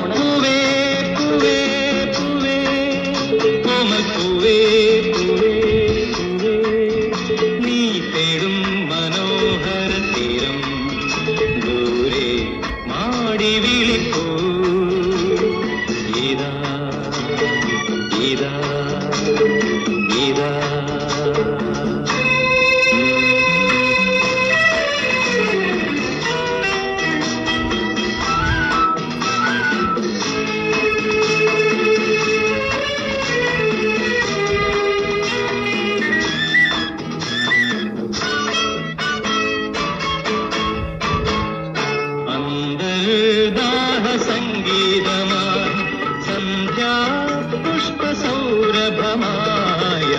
ഓണപ്പൂവേ പൂവേ പൂവേ കോമൽപ്പൂവേ പൂവേ പൂവേ നീ തേടും മനോഹര തീരം ദൂരെ മാടി വിളിപ്പൂ ഇതാ ഇതാ ഇതാ സംഗീതമായി സന്ധ്യാ പുഷ്പസൗരഭമായി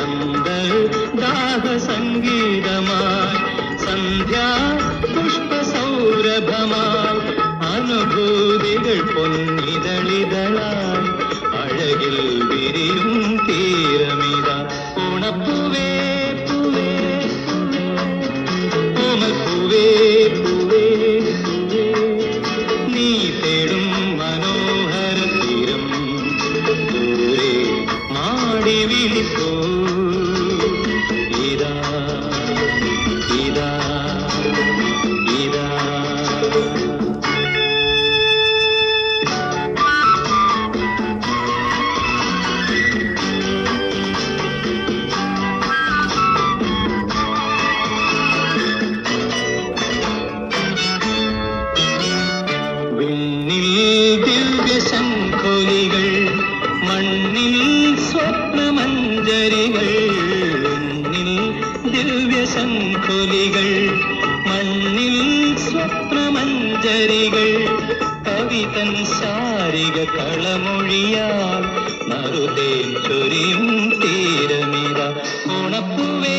അന്തർദാഹ സംഗീതമായി സന്ധ്യാ പുഷ്പസൗരഭമായി അനുഭൂതികൾ പൊന്നിതളിതളായി അഴകിൽ വിരിയും തീരമിത ഓണപ്പൂവേ പൂവേ ഓമൽപ്പൂവേ പൂവേ നീ തേടും മനോഹര തീരം ദൂരെ മാടി വിളിപ്പൂ ഇതാ ഇതാ ഇതാ ദിവ്യശംഖുലികൾ മണ്ണിൽ സ്വപ്നമഞ്ജരികൾ ദിവ്യശംഖുലികൾ മണ്ണിൽ സ്വപ്നമഞ്ജരികൾ കവിതൻ ശാരിക കളമൊഴിയാൽ നറുതേൻ ചൊരിയും തീരമിത ഓണപ്പൂവേ